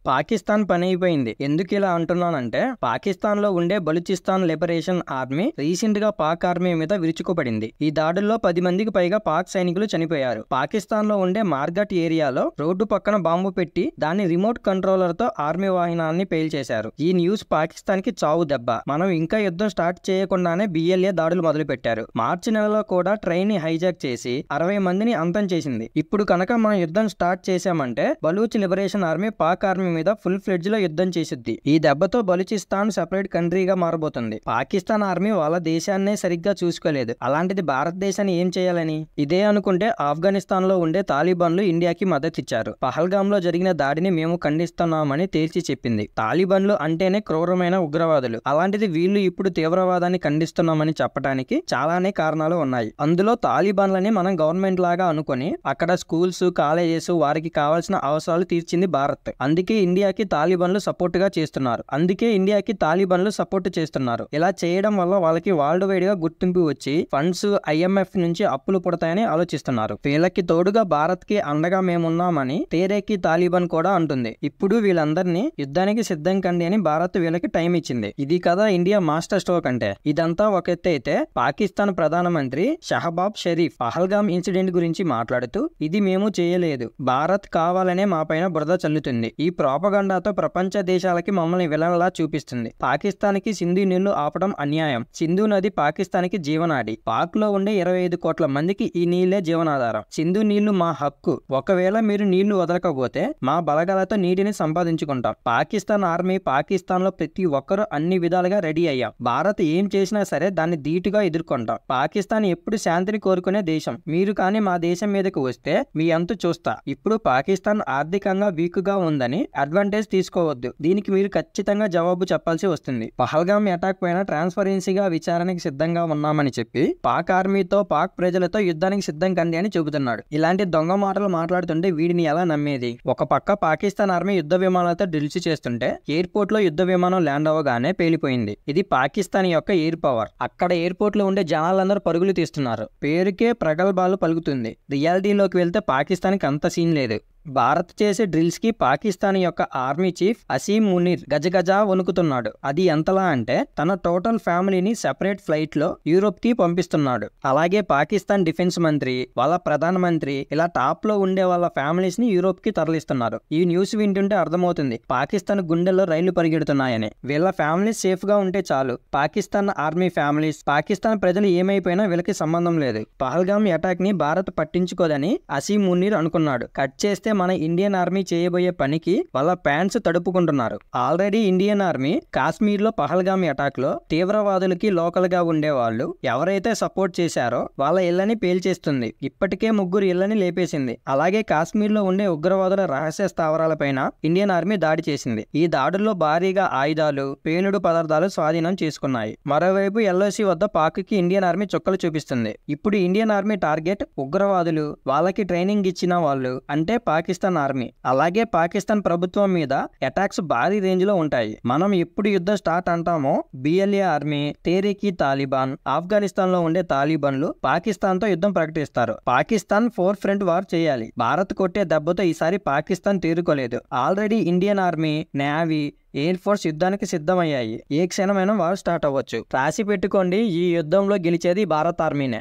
పాకిస్తాన్ పని అయిపోయింది. ఎందుకు ఇలా అంటున్నానంటే, పాకిస్తాన్ లో ఉండే బలూచిస్తాన్ లిబరేషన్ ఆర్మీ రీసెంట్ గా పాక్ ఆర్మీ మీద విరుచుకుపడింది. ఈ దాడుల్లో 10 మందికి పైగా పాక్ సైనికులు చనిపోయారు. పాకిస్తాన్ లో ఉండే మార్గట్ ఏరియాలో రోడ్డు పక్కన బాంబు పెట్టి దాన్ని రిమోట్ కంట్రోలర్ తో ఆర్మీ వాహనాన్ని పేల్చేశారు. ఈ న్యూస్ పాకిస్తాన్ కి చావు దెబ్బ. మనం ఇంకా యుద్ధం స్టార్ట్ చేయకుండానే బిఎల్ఏ దాడులు మొదలు పెట్టారు. మార్చి నెలలో కూడా ట్రైన్ ని హైజాక్ చేసి 60 మందిని అంతం చేసింది. ఇప్పుడు కనుక మనం యుద్ధం స్టార్ట్ చేశామంటే Baloch liberation army Pak army మీద ఫుల్ ఫ్లెడ్జ్ లో యుద్ధం చేసిద్ది. ఈ దెబ్బతో బలూచిస్తాన్ సెపరేట్ కంట్రీగా మారబోతుంది. పాకిస్తాన్ ఆర్మీ వాళ్ళ దేశాన్నే సరిగ్గా చూసుకోలేదు. అలాంటిది భారతదేశాన్ని ఏం చేయాలని? ఇదే అనుకుంటే ఆఫ్ఘనిస్తాన్ లో ఉండే తాలిబాన్లు ఇండియాకి మద్దతిచ్చారు. పహల్గామ్ లో జరిగిన దాడిని మేము ఖండిస్తున్నామని తేల్చి చెప్పింది. తాలిబాన్లు అంటేనే క్రూరమైన ఉగ్రవాదులు. అలాంటిది వీళ్ళు ఇప్పుడు తీవ్రవాదాన్ని ఖండిస్తున్నామని చెప్పడానికి చాలానే కారణాలు ఉన్నాయి. అందులో తాలిబాన్లని మనం గవర్నమెంట్ లాగా అనుకుని అక్కడ స్కూల్స్, కాలేజెస్ వారికి కావాల్సిన అవసరాలు తీర్చింది భారత్. అందుకే ఇండియాకి తాలిబాన్లు సపోర్ట్ చేస్తున్నారు. ఇలా చేయడం వల్ల వాళ్ళకి వరల్డ్ వైడ్ గా గుర్తింపు వచ్చి ఫండ్స్ IMF నుంచి అప్పులు పుడతాయని ఆలోచిస్తున్నారు. వీళ్ళకి తోడుగా భారత్ కి అండగా మేమున్నామని తెహ్రీక్ తాలిబాన్ కూడా అంటుంది. ఇప్పుడు వీళ్ళందరినీ యుద్ధానికి సిద్ధం కండి అని భారత్ వీళ్ళకి టైం ఇచ్చింది. ఇది కదా ఇండియా మాస్టర్ స్ట్రోక్ అంటే. ఇదంతా ఒక ఎత్తు అయితే పాకిస్తాన్ ప్రధానమంత్రి షహబాజ్ షరీఫ్ పహల్గామ్ ఇన్సిడెంట్ గురించి మాట్లాడుతూ, ఇది మేము చేయలేదు, భారత్ కావాలనే మా పైన బురద చల్లుతుంది. ఈ ప్రాపగండాతో ప్రపంచ దేశాలకి మమ్మల్ని విలన్లా చూపిస్తుంది. పాకిస్తాన్ కి సింధు నీళ్లు ఆపడం అన్యాయం. సింధు నది పాకిస్తాన్ కి జీవనాడి. పాక్ లో ఉండే 25 కోట్ల మందికి ఈ నీళ్లే జీవనాధారం. సింధు నీళ్లు మా హక్కు. ఒకవేళ మీరు నీళ్లు వదలకపోతే మా బలగాలతో నీటిని సంపాదించుకుంటాం. పాకిస్తాన్ ఆర్మీ, పాకిస్తాన్ లో ప్రతి ఒక్కరూ అన్ని విధాలుగా రెడీ అయ్యాం. భారత్ ఏం చేసినా సరే దాన్ని ధీటుగా ఎదుర్కొంటాం. పాకిస్తాన్ ఎప్పుడు శాంతిని కోరుకునే దేశం. మీరు కానీ మా దేశం మీదకి వస్తే మీ అంతు చూస్తా. ఇప్పుడు పాకిస్తాన్ ఆర్థికంగా వీక్ గా ఉందని అడ్వాంటేజ్ తీసుకోవద్దు. దీనికి మీరు ఖచ్చితంగా జవాబు చెప్పాల్సి వస్తుంది. పహల్గామ్ అటాక్ పైన ట్రాన్స్పరెన్సీగా విచారణకి సిద్ధంగా ఉన్నామని చెప్పి పాక్ ఆర్మీతో, పాక్ ప్రజలతో యుద్ధానికి సిద్ధం కండి అని చెబుతున్నాడు. ఇలాంటి దొంగ మాటలు మాట్లాడుతుంటే వీడిని ఎలా నమ్మేది? ఒక పక్క పాకిస్తాన్ ఆర్మీ యుద్ధ విమానాలతో డ్రిల్స్ చేస్తుంటే ఎయిర్పోర్ట్ లో యుద్ధ విమానం ల్యాండ్ అవ్వగానే పేలిపోయింది. ఇది పాకిస్తాన్ యొక్క ఎయిర్ పవర్. అక్కడ ఎయిర్పోర్ట్ లో ఉండే జనాలందరూ పరుగులు తీస్తున్నారు. పేరుకే ప్రగల్భాలు పలుకుతుంది. రియాలిటీలోకి వెళ్తే పాకిస్తాన్ కి అంత సీన్ లేదు. భారత్ చేసే డ్రిల్స్ కి పాకిస్తాన్ యొక్క ఆర్మీ చీఫ్ అసీం మునీర్ గజగజా వణుకుతున్నాడు. అది ఎంతలా అంటే తన టోటల్ ఫ్యామిలీని సెపరేట్ ఫ్లైట్ లో యూరోప్ కి పంపిస్తున్నాడు. అలాగే పాకిస్తాన్ డిఫెన్స్ మంత్రి, వాళ్ళ ప్రధానమంత్రి ఇలా టాప్ లో ఉండే వాళ్ళ ఫ్యామిలీస్ ని యూరోప్ కి తరలిస్తున్నారు. ఈ న్యూస్ వింటుంటే అర్థమవుతుంది పాకిస్తాన్ గుండెల్లో రైళ్లు పరిగెడుతున్నాయని. వీళ్ళ ఫ్యామిలీస్ సేఫ్ గా ఉంటే చాలు. పాకిస్తాన్ ఆర్మీ ఫ్యామిలీస్, పాకిస్తాన్ ప్రజలు ఏమైపోయినా వీళ్ళకి సంబంధం లేదు. పహల్గామ్ అటాక్ ని భారత్ పట్టించుకోదని అసీం మునీర్ అనుకున్నాడు. కట్ చేస్తే మన ఇండియన్ ఆర్మీ చేయబోయే పనికి వాళ్ళ ప్యాంట్స్ తడుపుకుంటున్నారు. ఆల్రెడీ ఇండియన్ ఆర్మీ కాశ్మీర్ లో పహల్గామ్ అటాక్ లో తీవ్రవాదులకి లోకల్ గా ఉండే వాళ్ళు ఎవరైతే సపోర్ట్ చేశారో వాళ్ళ ఇళ్లని పేల్చేస్తుంది. ఇప్పటికే 3 ఇళ్లని లేపేసింది. అలాగే కాశ్మీర్ లో ఉండే ఉగ్రవాదుల రహస్య స్థావరాలపైన ఇండియన్ ఆర్మీ దాడి చేసింది. ఈ దాడుల్లో భారీగా ఆయుధాలు, పేలుడు పదార్థాలు స్వాధీనం చేసుకున్నాయి. మరోవైపు LOC వద్ద పాక్ కి ఇండియన్ ఆర్మీ చుక్కలు చూపిస్తుంది. ఇప్పుడు ఇండియన్ ఆర్మీ టార్గెట్ ఉగ్రవాదులు, వాళ్ళకి ట్రైనింగ్ ఇచ్చిన వాళ్ళు అంటే పాకిస్తాన్ ఆర్మీ. అలాగే పాకిస్తాన్ ప్రభుత్వం మీద అటాక్స్ భారీ రేంజ్ లో ఉంటాయి. మనం ఎప్పుడు యుద్ధం స్టార్ట్ అంటామో బిఎల్ఏ ఆర్మీ, తెహ్రీక్ తాలిబాన్, ఆఫ్ఘనిస్తాన్ లో ఉండే తాలిబాన్లు పాకిస్తాన్ తో యుద్ధం ప్రకటిస్తారు. పాకిస్తాన్ 4 ఫ్రంట్ వార్ చేయాలి. భారత్ కొట్టే దెబ్బతో ఈసారి పాకిస్తాన్ తేరుకోలేదు. Already Indian army, navy, air force యుద్ధానికి సిద్ధమయ్యాయి. ఏ క్షణమైనా వార్ స్టార్ట్ అవ్వచ్చు. రాసి పెట్టుకోండి, ఈ యుద్ధంలో గెలిచేది భారత్ ఆర్మీనే.